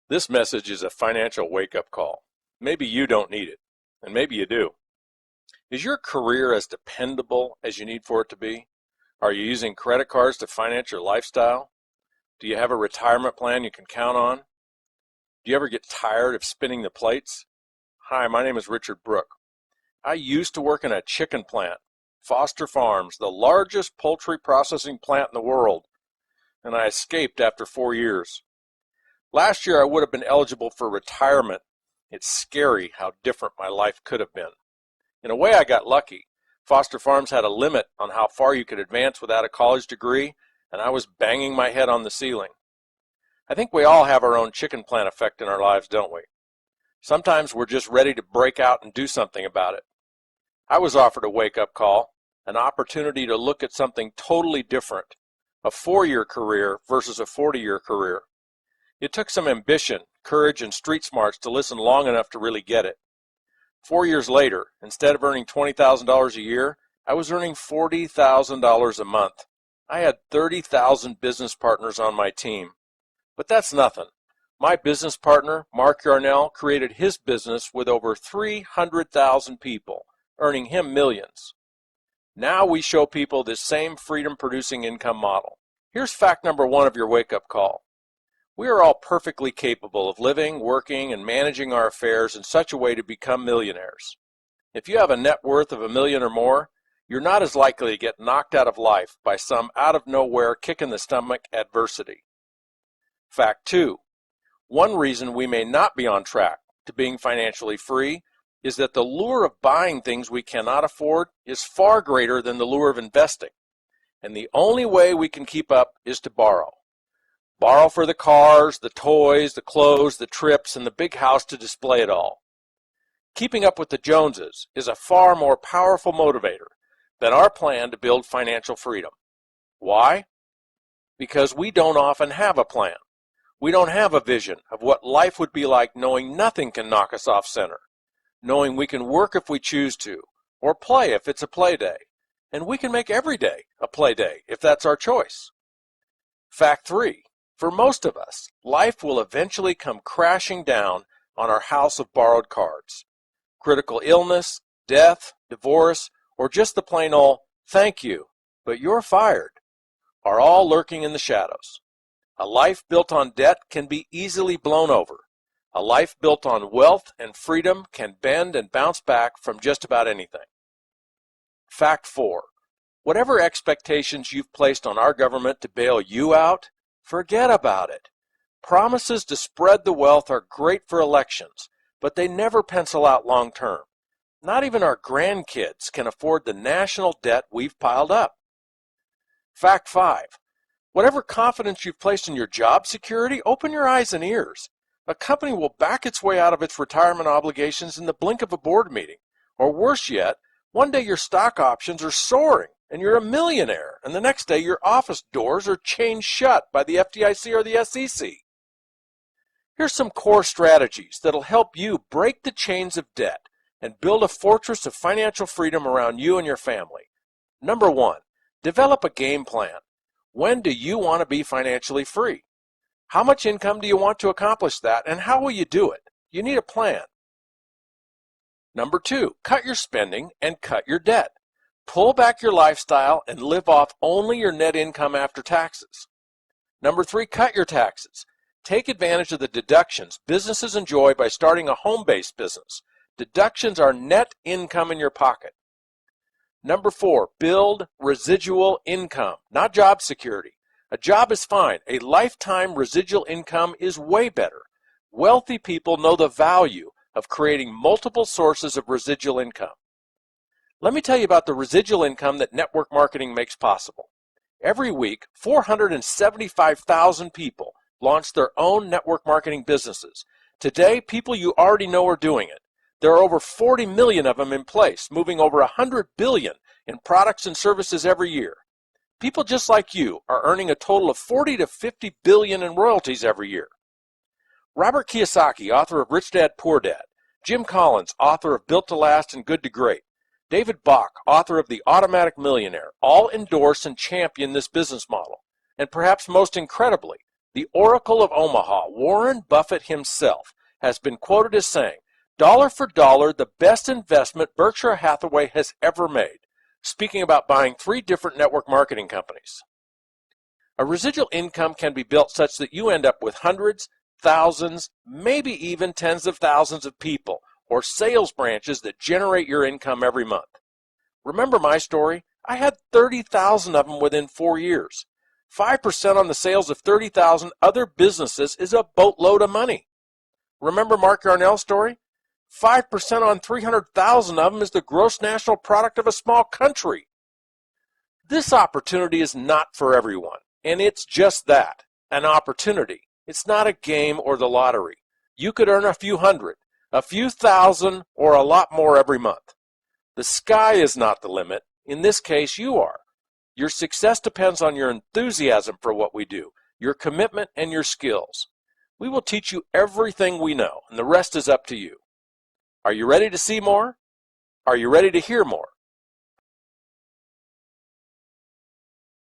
This message is a financial wake-up call. Maybe you don't need it, and maybe you do. Is your career as dependable as you need for it to be? Are you using credit cards to finance your lifestyle? Do you have a retirement plan you can count on? Do you ever get tired of spinning the plates? Hi, my name is Richard Brook. I used to work in a chicken plant, Foster Farms, the largest poultry processing plant in the world, and I escaped after 4 years. Last year I would have been eligible for retirement. It's scary how different my life could have been. In a way, I got lucky. Foster Farms had a limit on how far you could advance without a college degree, and I was banging my head on the ceiling. I think we all have our own chicken plant effect in our lives, don't we? Sometimes we're just ready to break out and do something about it. I was offered a wake-up call, an opportunity to look at something totally different, a 4-year career versus a 40-year career. It took some ambition, courage, and street smarts to listen long enough to really get it. 4 years later, instead of earning $20,000 a year, I was earning $40,000 a month. I had 30,000 business partners on my team. But that's nothing. My business partner, Mark Yarnell, created his business with over 300,000 people, earning him millions. Now we show people this same freedom-producing income model. Here's fact number 1 of your wake-up call. We are all perfectly capable of living, working, and managing our affairs in such a way to become millionaires. If you have a net worth of $1 million or more, you're not as likely to get knocked out of life by some out-of-nowhere kick-in-the-stomach adversity. Fact 2. One reason we may not be on track to being financially free is that the lure of buying things we cannot afford is far greater than the lure of investing. And the only way we can keep up is to borrow. Borrow for the cars, the toys, the clothes, the trips, and the big house to display it all. Keeping up with the Joneses is a far more powerful motivator than our plan to build financial freedom. Why? Because we don't often have a plan. We don't have a vision of what life would be like knowing nothing can knock us off center, knowing we can work if we choose to, or play if it's a play day, and we can make every day a play day if that's our choice. Fact 3. For most of us, life will eventually come crashing down on our house of borrowed cards. Critical illness, death, divorce, or just the plain old, "Thank you, but you're fired," are all lurking in the shadows. A life built on debt can be easily blown over. A life built on wealth and freedom can bend and bounce back from just about anything. Fact 4. Whatever expectations you've placed on our government to bail you out, forget about it. Promises to spread the wealth are great for elections, but they never pencil out long term. Not even our grandkids can afford the national debt we've piled up. Fact 5. Whatever confidence you've placed in your job security, open your eyes and ears. A company will back its way out of its retirement obligations in the blink of a board meeting. Or worse yet, one day your stock options are soaring and you're a millionaire, and the next day your office doors are chained shut by the FDIC or the SEC. Here's some core strategies that'll help you break the chains of debt and build a fortress of financial freedom around you and your family. Number 1, develop a game plan. When do you want to be financially free? How much income do you want to accomplish that, and how will you do it? You need a plan. Number 2, cut your spending and cut your debt. Pull back your lifestyle and live off only your net income after taxes. Number 3, cut your taxes. Take advantage of the deductions businesses enjoy by starting a home-based business. Deductions are net income in your pocket. Number 4, build residual income, not job security. A job is fine. A lifetime residual income is way better. Wealthy people know the value of creating multiple sources of residual income. Let me tell you about the residual income that network marketing makes possible. Every week, 475,000 people launch their own network marketing businesses. Today, people you already know are doing it. There are over 40 million of them in place, moving over 100 billion in products and services every year. People just like you are earning a total of 40 to 50 billion in royalties every year. Robert Kiyosaki, author of Rich Dad, Poor Dad, Jim Collins, author of Built to Last and Good to Great, David Bach, author of The Automatic Millionaire, all endorse and champion this business model. And perhaps most incredibly, The Oracle of Omaha, Warren Buffett himself, has been quoted as saying, "Dollar for dollar, the best investment Berkshire Hathaway has ever made," speaking about buying 3 different network marketing companies. A residual income can be built such that you end up with hundreds, thousands, maybe even tens of thousands of people or sales branches that generate your income every month. Remember my story? I had 30,000 of them within 4 years. 5% on the sales of 30,000 other businesses is a boatload of money. Remember Mark Yarnell's story? 5% on 300,000 of them is the gross national product of a small country. This opportunity is not for everyone, and it's just that, an opportunity. It's not a game or the lottery. You could earn a few hundred, a few thousand, or a lot more every month. The sky is not the limit. In this case, you are. Your success depends on your enthusiasm for what we do, your commitment, and your skills. We will teach you everything we know, and the rest is up to you. Are you ready to see more? Are you ready to hear more?